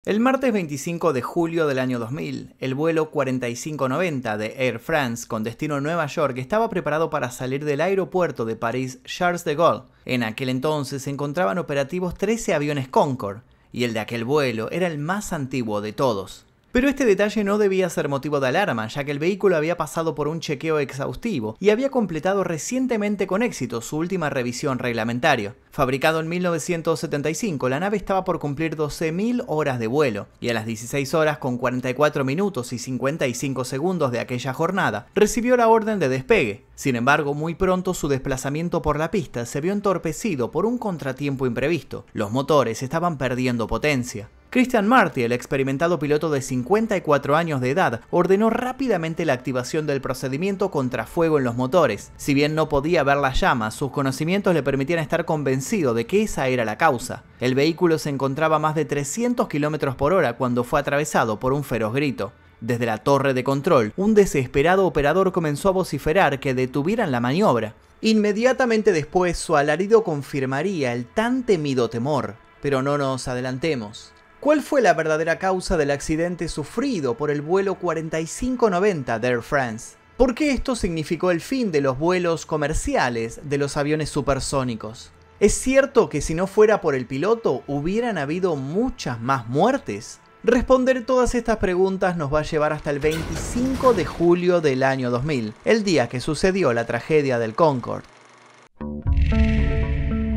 El martes 25 de julio del año 2000, el vuelo 4590 de Air France con destino a Nueva York estaba preparado para salir del aeropuerto de París Charles de Gaulle. En aquel entonces se encontraban operativos 13 aviones Concorde, y el de aquel vuelo era el más antiguo de todos. Pero este detalle no debía ser motivo de alarma, ya que el vehículo había pasado por un chequeo exhaustivo y había completado recientemente con éxito su última revisión reglamentaria. Fabricado en 1975, la nave estaba por cumplir 12.000 horas de vuelo, y a las 16 horas con 44 minutos y 55 segundos de aquella jornada, recibió la orden de despegue. Sin embargo, muy pronto su desplazamiento por la pista se vio entorpecido por un contratiempo imprevisto. Los motores estaban perdiendo potencia. Christian Marty, el experimentado piloto de 54 años de edad, ordenó rápidamente la activación del procedimiento contrafuego en los motores. Si bien no podía ver las llamas, sus conocimientos le permitían estar convencido de que esa era la causa. El vehículo se encontraba a más de 300 km por hora cuando fue atravesado por un feroz grito. Desde la torre de control, un desesperado operador comenzó a vociferar que detuvieran la maniobra. Inmediatamente después, su alarido confirmaría el tan temido temor. Pero no nos adelantemos. ¿Cuál fue la verdadera causa del accidente sufrido por el vuelo 4590 de Air France? ¿Por qué esto significó el fin de los vuelos comerciales de los aviones supersónicos? ¿Es cierto que si no fuera por el piloto hubieran habido muchas más muertes? Responder todas estas preguntas nos va a llevar hasta el 25 de julio del año 2000, el día que sucedió la tragedia del Concorde.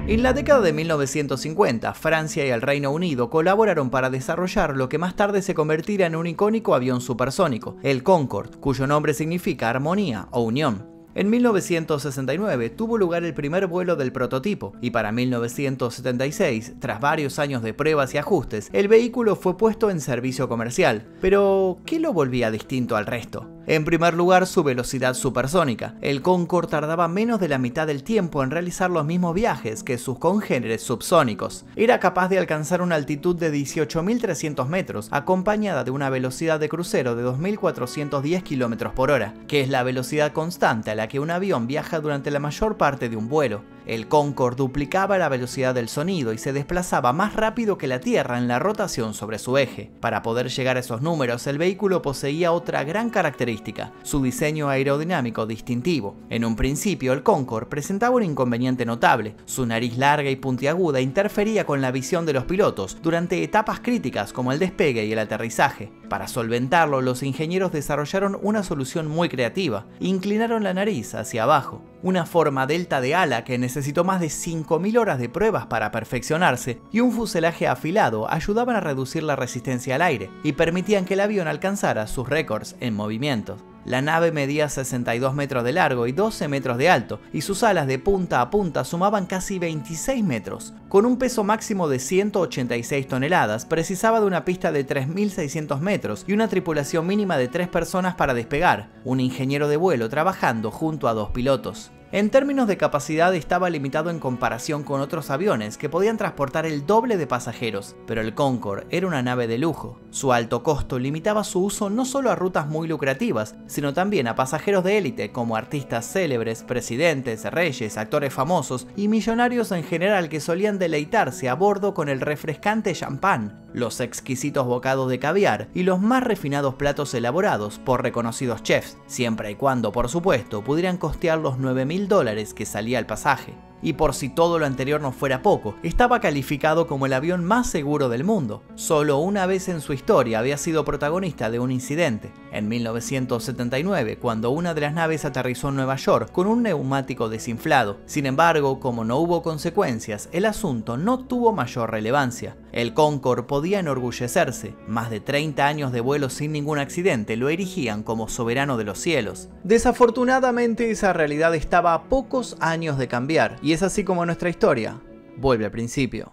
En la década de 1950, Francia y el Reino Unido colaboraron para desarrollar lo que más tarde se convertiría en un icónico avión supersónico, el Concorde, cuyo nombre significa armonía o unión. En 1969 tuvo lugar el primer vuelo del prototipo, y para 1976, tras varios años de pruebas y ajustes, el vehículo fue puesto en servicio comercial. Pero, ¿qué lo volvía distinto al resto? En primer lugar, su velocidad supersónica. El Concorde tardaba menos de la mitad del tiempo en realizar los mismos viajes que sus congéneres subsónicos. Era capaz de alcanzar una altitud de 18.300 metros, acompañada de una velocidad de crucero de 2.410 km por hora, que es la velocidad constante a la que un avión viaja durante la mayor parte de un vuelo. El Concorde duplicaba la velocidad del sonido y se desplazaba más rápido que la Tierra en la rotación sobre su eje. Para poder llegar a esos números, el vehículo poseía otra gran característica, su diseño aerodinámico distintivo. En un principio, el Concorde presentaba un inconveniente notable. Su nariz larga y puntiaguda interfería con la visión de los pilotos durante etapas críticas como el despegue y el aterrizaje. Para solventarlo, los ingenieros desarrollaron una solución muy creativa. Inclinaron la nariz hacia abajo. Una forma delta de ala que necesitó más de 5.000 horas de pruebas para perfeccionarse, y un fuselaje afilado ayudaban a reducir la resistencia al aire y permitían que el avión alcanzara sus récords en movimiento. La nave medía 62 metros de largo y 12 metros de alto, y sus alas de punta a punta sumaban casi 26 metros. Con un peso máximo de 186 toneladas, precisaba de una pista de 3.600 metros y una tripulación mínima de 3 personas para despegar, un ingeniero de vuelo trabajando junto a 2 pilotos. En términos de capacidad estaba limitado en comparación con otros aviones que podían transportar el doble de pasajeros, pero el Concorde era una nave de lujo. Su alto costo limitaba su uso no solo a rutas muy lucrativas, sino también a pasajeros de élite como artistas célebres, presidentes, reyes, actores famosos y millonarios en general que solían deleitarse a bordo con el refrescante champán, los exquisitos bocados de caviar y los más refinados platos elaborados por reconocidos chefs, siempre y cuando, por supuesto, pudieran costear los $9.000 que salía el pasaje. Y por si todo lo anterior no fuera poco, estaba calificado como el avión más seguro del mundo. Solo una vez en su historia había sido protagonista de un incidente, en 1979, cuando una de las naves aterrizó en Nueva York con un neumático desinflado. Sin embargo, como no hubo consecuencias, el asunto no tuvo mayor relevancia. El Concorde podía enorgullecerse. Más de 30 años de vuelo sin ningún accidente lo erigían como soberano de los cielos. Desafortunadamente, esa realidad estaba a pocos años de cambiar, y es así como nuestra historia vuelve al principio.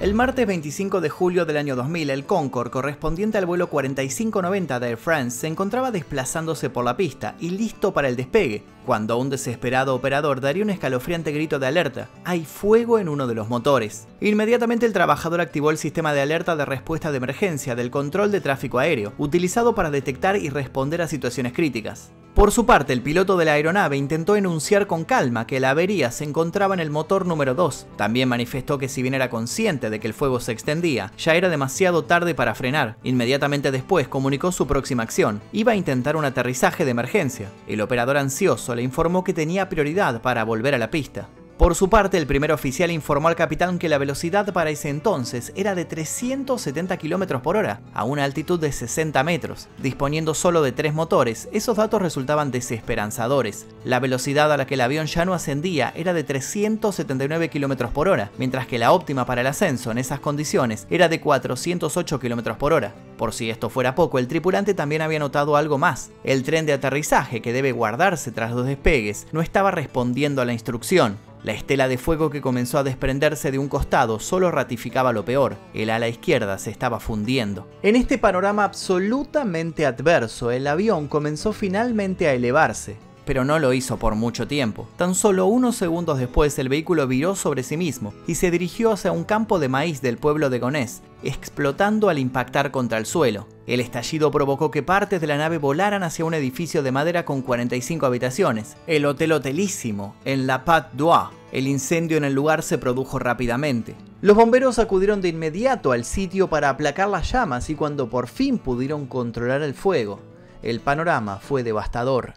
El martes 25 de julio del año 2000, el Concorde, correspondiente al vuelo 4590 de Air France, se encontraba desplazándose por la pista y listo para el despegue, cuando un desesperado operador daría un escalofriante grito de alerta: «Hay fuego en uno de los motores». Inmediatamente el trabajador activó el sistema de alerta de respuesta de emergencia del control de tráfico aéreo, utilizado para detectar y responder a situaciones críticas. Por su parte, el piloto de la aeronave intentó enunciar con calma que la avería se encontraba en el motor número 2. También manifestó que si bien era consciente de que el fuego se extendía, ya era demasiado tarde para frenar. Inmediatamente después comunicó su próxima acción. Iba a intentar un aterrizaje de emergencia. El operador ansioso le informó que tenía prioridad para volver a la pista. Por su parte, el primer oficial informó al capitán que la velocidad para ese entonces era de 370 km por hora, a una altitud de 60 metros. Disponiendo solo de 3 motores, esos datos resultaban desesperanzadores. La velocidad a la que el avión ya no ascendía era de 379 km por hora, mientras que la óptima para el ascenso en esas condiciones era de 408 km por hora. Por si esto fuera poco, el tripulante también había notado algo más. El tren de aterrizaje, que debe guardarse tras los despegues, no estaba respondiendo a la instrucción. La estela de fuego que comenzó a desprenderse de un costado solo ratificaba lo peor. El ala izquierda se estaba fundiendo. En este panorama absolutamente adverso, el avión comenzó finalmente a elevarse. Pero no lo hizo por mucho tiempo. Tan solo unos segundos después, el vehículo viró sobre sí mismo y se dirigió hacia un campo de maíz del pueblo de Gonesse, explotando al impactar contra el suelo. El estallido provocó que partes de la nave volaran hacia un edificio de madera con 45 habitaciones, el Hotel Hotelísimo, en La Patte d'Oie. El incendio en el lugar se produjo rápidamente. Los bomberos acudieron de inmediato al sitio para aplacar las llamas y cuando por fin pudieron controlar el fuego, el panorama fue devastador.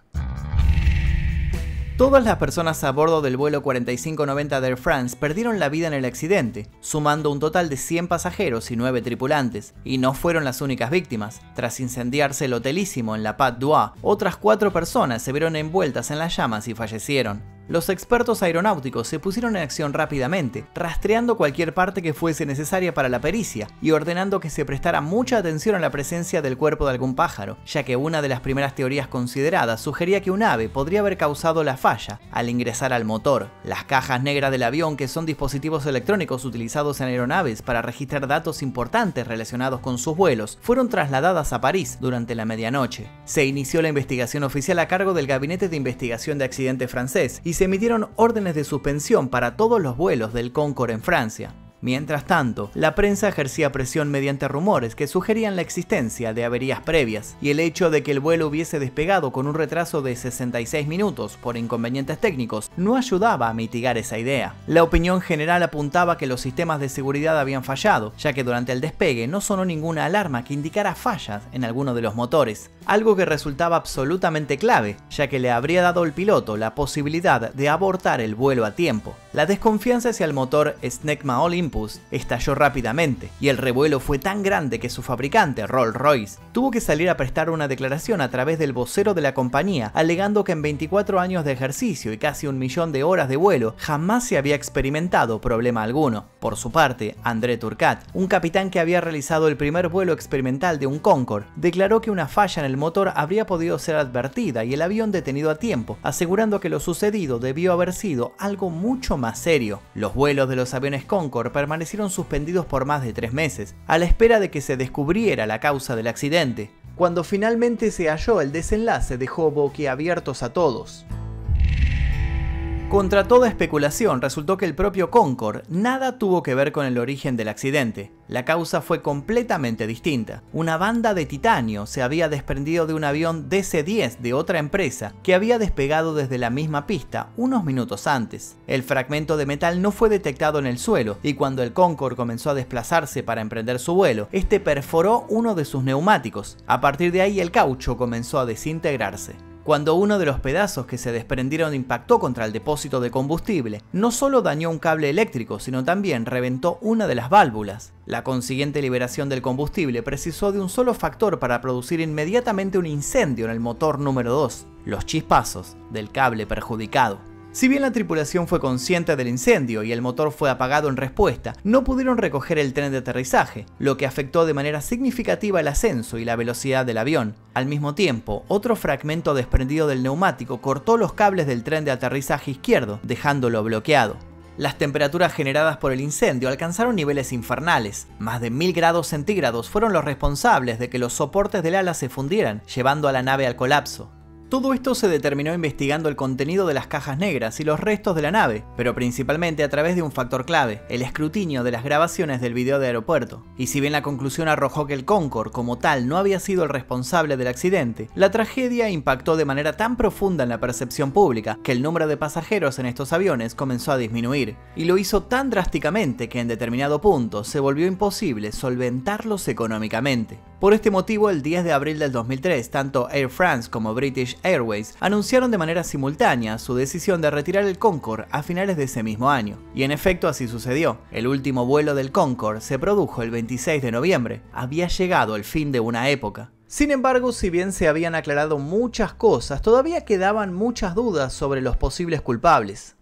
Todas las personas a bordo del vuelo 4590 de Air France perdieron la vida en el accidente, sumando un total de 100 pasajeros y 9 tripulantes, y no fueron las únicas víctimas. Tras incendiarse el Hotelísimo en La Patte d'Oie, otras 4 personas se vieron envueltas en las llamas y fallecieron. Los expertos aeronáuticos se pusieron en acción rápidamente, rastreando cualquier parte que fuese necesaria para la pericia y ordenando que se prestara mucha atención a la presencia del cuerpo de algún pájaro, ya que una de las primeras teorías consideradas sugería que un ave podría haber causado la falla al ingresar al motor. Las cajas negras del avión, que son dispositivos electrónicos utilizados en aeronaves para registrar datos importantes relacionados con sus vuelos, fueron trasladadas a París durante la medianoche. Se inició la investigación oficial a cargo del Gabinete de Investigación de Accidentes francés y se emitieron órdenes de suspensión para todos los vuelos del Concorde en Francia. Mientras tanto, la prensa ejercía presión mediante rumores que sugerían la existencia de averías previas, y el hecho de que el vuelo hubiese despegado con un retraso de 66 minutos por inconvenientes técnicos no ayudaba a mitigar esa idea. La opinión general apuntaba que los sistemas de seguridad habían fallado, ya que durante el despegue no sonó ninguna alarma que indicara fallas en alguno de los motores, algo que resultaba absolutamente clave, ya que le habría dado al piloto la posibilidad de abortar el vuelo a tiempo. La desconfianza hacia el motor Snecma Olympus estalló rápidamente, y el revuelo fue tan grande que su fabricante, Rolls-Royce, tuvo que salir a prestar una declaración a través del vocero de la compañía, alegando que en 24 años de ejercicio y casi 1 millón de horas de vuelo, jamás se había experimentado problema alguno. Por su parte, André Turcat, un capitán que había realizado el primer vuelo experimental de un Concorde, declaró que una falla en el motor habría podido ser advertida y el avión detenido a tiempo, asegurando que lo sucedido debió haber sido algo mucho más serio. Los vuelos de los aviones Concorde permanecieron suspendidos por más de 3 meses, a la espera de que se descubriera la causa del accidente. Cuando finalmente se halló, el desenlace dejó boquiabiertos a todos. Contra toda especulación, resultó que el propio Concorde nada tuvo que ver con el origen del accidente. La causa fue completamente distinta. Una banda de titanio se había desprendido de un avión DC-10 de otra empresa que había despegado desde la misma pista unos minutos antes. El fragmento de metal no fue detectado en el suelo y cuando el Concorde comenzó a desplazarse para emprender su vuelo, este perforó uno de sus neumáticos. A partir de ahí el caucho comenzó a desintegrarse. Cuando uno de los pedazos que se desprendieron impactó contra el depósito de combustible, no solo dañó un cable eléctrico, sino también reventó una de las válvulas. La consiguiente liberación del combustible precisó de un solo factor para producir inmediatamente un incendio en el motor número 2, los chispazos del cable perjudicado. Si bien la tripulación fue consciente del incendio y el motor fue apagado en respuesta, no pudieron recoger el tren de aterrizaje, lo que afectó de manera significativa el ascenso y la velocidad del avión. Al mismo tiempo, otro fragmento desprendido del neumático cortó los cables del tren de aterrizaje izquierdo, dejándolo bloqueado. Las temperaturas generadas por el incendio alcanzaron niveles infernales. Más de 1000 grados centígrados fueron los responsables de que los soportes del ala se fundieran, llevando a la nave al colapso. Todo esto se determinó investigando el contenido de las cajas negras y los restos de la nave, pero principalmente a través de un factor clave, el escrutinio de las grabaciones del video de aeropuerto. Y si bien la conclusión arrojó que el Concorde como tal no había sido el responsable del accidente, la tragedia impactó de manera tan profunda en la percepción pública que el número de pasajeros en estos aviones comenzó a disminuir, y lo hizo tan drásticamente que en determinado punto se volvió imposible solventarlos económicamente. Por este motivo, el 10 de abril del 2003, tanto Air France como British Airways anunciaron de manera simultánea su decisión de retirar el Concorde a finales de ese mismo año. Y en efecto así sucedió. El último vuelo del Concorde se produjo el 26 de noviembre. Había llegado el fin de una época. Sin embargo, si bien se habían aclarado muchas cosas, todavía quedaban muchas dudas sobre los posibles culpables.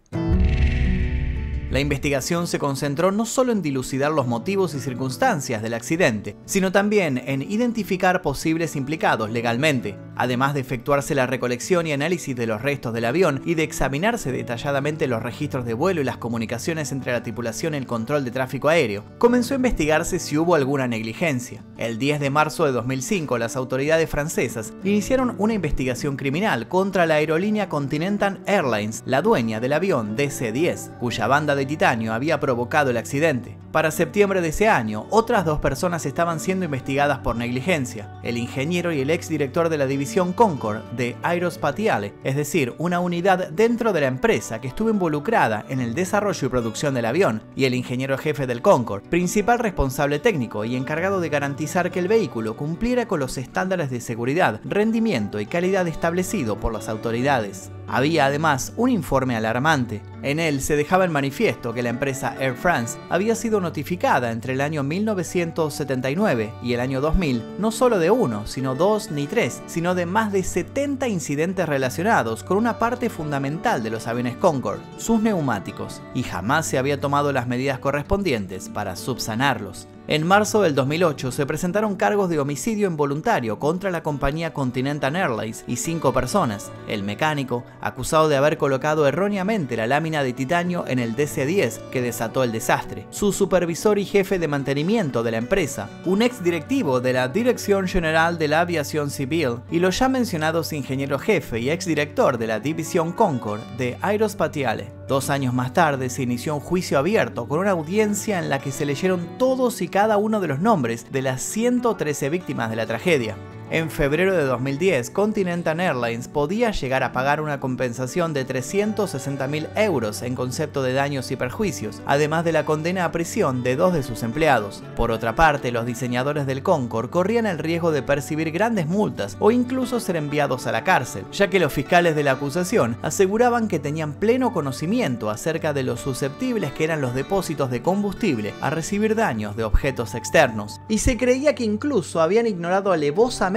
La investigación se concentró no solo en dilucidar los motivos y circunstancias del accidente, sino también en identificar posibles implicados legalmente, además de efectuarse la recolección y análisis de los restos del avión y de examinarse detalladamente los registros de vuelo y las comunicaciones entre la tripulación y el control de tráfico aéreo. Comenzó a investigarse si hubo alguna negligencia. El 10 de marzo de 2005, las autoridades francesas iniciaron una investigación criminal contra la aerolínea Continental Airlines, la dueña del avión DC-10, cuya banda de titanio había provocado el accidente. Para septiembre de ese año, otras dos personas estaban siendo investigadas por negligencia, el ingeniero y el exdirector de la división Concorde de Aerospatiale, es decir, una unidad dentro de la empresa que estuvo involucrada en el desarrollo y producción del avión, y el ingeniero jefe del Concorde, principal responsable técnico y encargado de garantizar que el vehículo cumpliera con los estándares de seguridad, rendimiento y calidad establecido por las autoridades. Había además un informe alarmante. En él se dejaba en manifiesto que la empresa Air France había sido notificada entre el año 1979 y el año 2000 no solo de uno, sino dos ni tres, sino de más de 70 incidentes relacionados con una parte fundamental de los aviones Concorde, sus neumáticos, y jamás se había tomado las medidas correspondientes para subsanarlos. En marzo del 2008 se presentaron cargos de homicidio involuntario contra la compañía Continental Airlines y 5 personas. El mecánico, acusado de haber colocado erróneamente la lámina de titanio en el DC-10 que desató el desastre. Su supervisor y jefe de mantenimiento de la empresa, un ex directivo de la Dirección General de la Aviación Civil y los ya mencionados ingeniero jefe y ex director de la división Concorde de Aerospatiale. 2 años más tarde se inició un juicio abierto con una audiencia en la que se leyeron todos y cada uno de los nombres de las 113 víctimas de la tragedia. En febrero de 2010, Continental Airlines podía llegar a pagar una compensación de 360.000 euros en concepto de daños y perjuicios, además de la condena a prisión de 2 de sus empleados. Por otra parte, los diseñadores del Concorde corrían el riesgo de percibir grandes multas o incluso ser enviados a la cárcel, ya que los fiscales de la acusación aseguraban que tenían pleno conocimiento acerca de lo susceptibles que eran los depósitos de combustible a recibir daños de objetos externos. Y se creía que incluso habían ignorado alevosamente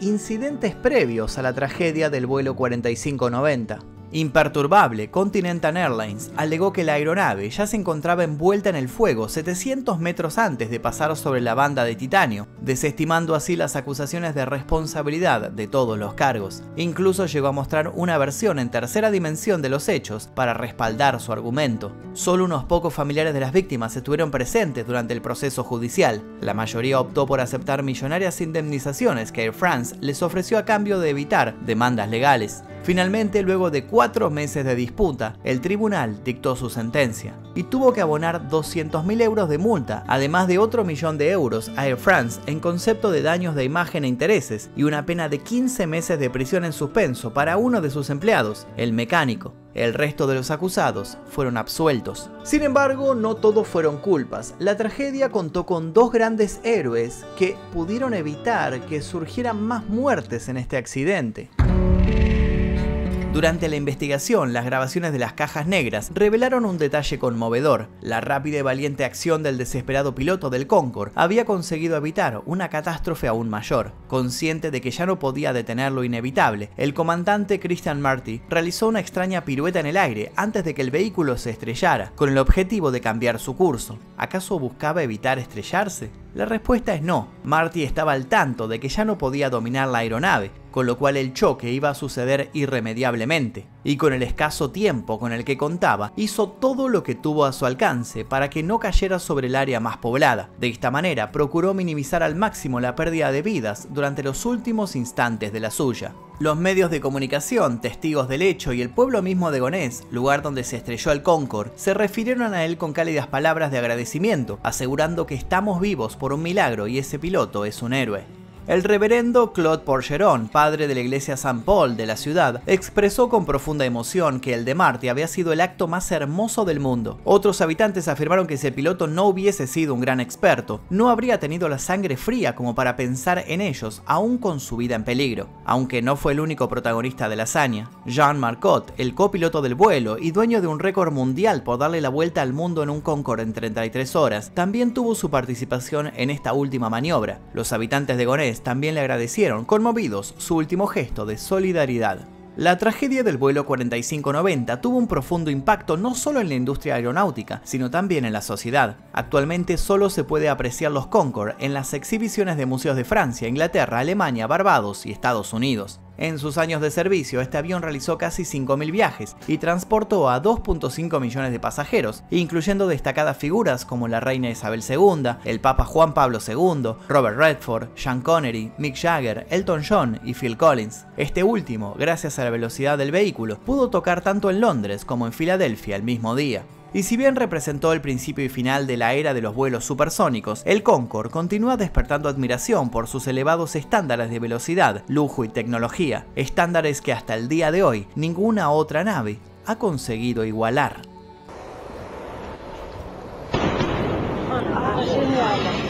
incidentes previos a la tragedia del vuelo 4590. Imperturbable, Continental Airlines alegó que la aeronave ya se encontraba envuelta en el fuego 700 metros antes de pasar sobre la banda de titanio, desestimando así las acusaciones de responsabilidad de todos los cargos. Incluso llegó a mostrar una versión en tercera dimensión de los hechos para respaldar su argumento. Solo unos pocos familiares de las víctimas estuvieron presentes durante el proceso judicial. La mayoría optó por aceptar millonarias indemnizaciones que Air France les ofreció a cambio de evitar demandas legales. Finalmente, luego de 4 meses de disputa, el tribunal dictó su sentencia y tuvo que abonar 200.000 euros de multa, además de otro 1.000.000 de euros a Air France en concepto de daños de imagen e intereses y una pena de 15 meses de prisión en suspenso para uno de sus empleados, el mecánico. El resto de los acusados fueron absueltos. Sin embargo, no todos fueron culpas. La tragedia contó con 2 grandes héroes que pudieron evitar que surgieran más muertes en este accidente. Durante la investigación, las grabaciones de las cajas negras revelaron un detalle conmovedor. La rápida y valiente acción del desesperado piloto del Concorde había conseguido evitar una catástrofe aún mayor. Consciente de que ya no podía detener lo inevitable, el comandante Christian Marty realizó una extraña pirueta en el aire antes de que el vehículo se estrellara, con el objetivo de cambiar su curso. ¿Acaso buscaba evitar estrellarse? La respuesta es no. Marty estaba al tanto de que ya no podía dominar la aeronave, con lo cual el choque iba a suceder irremediablemente. y con el escaso tiempo con el que contaba, hizo todo lo que tuvo a su alcance para que no cayera sobre el área más poblada. De esta manera, procuró minimizar al máximo la pérdida de vidas durante los últimos instantes de la suya. Los medios de comunicación, testigos del hecho y el pueblo mismo de Gonesse, lugar donde se estrelló el Concorde, se refirieron a él con cálidas palabras de agradecimiento, asegurando que estamos vivos por un milagro y ese piloto es un héroe. El reverendo Claude Porcheron, padre de la iglesia San Paul de la ciudad, expresó con profunda emoción que el de Marte había sido el acto más hermoso del mundo. Otros habitantes afirmaron que si el piloto no hubiese sido un gran experto, no habría tenido la sangre fría como para pensar en ellos, aún con su vida en peligro. Aunque no fue el único protagonista de la hazaña, Jean Marcotte, el copiloto del vuelo y dueño de un récord mundial por darle la vuelta al mundo en un Concorde en 33 horas, también tuvo su participación en esta última maniobra. Los habitantes de Gonesse también le agradecieron, conmovidos, su último gesto de solidaridad. La tragedia del vuelo 4590 tuvo un profundo impacto no solo en la industria aeronáutica, sino también en la sociedad. Actualmente solo se puede apreciar los Concorde en las exhibiciones de museos de Francia, Inglaterra, Alemania, Barbados y Estados Unidos. En sus años de servicio, este avión realizó casi 5.000 viajes y transportó a 2.5 millones de pasajeros, incluyendo destacadas figuras como la reina Isabel II, el Papa Juan Pablo II, Robert Redford, Sean Connery, Mick Jagger, Elton John y Phil Collins. Este último, gracias a la velocidad del vehículo, pudo tocar tanto en Londres como en Filadelfia el mismo día. Y si bien representó el principio y final de la era de los vuelos supersónicos, el Concorde continúa despertando admiración por sus elevados estándares de velocidad, lujo y tecnología, estándares que hasta el día de hoy ninguna otra nave ha conseguido igualar. Genial.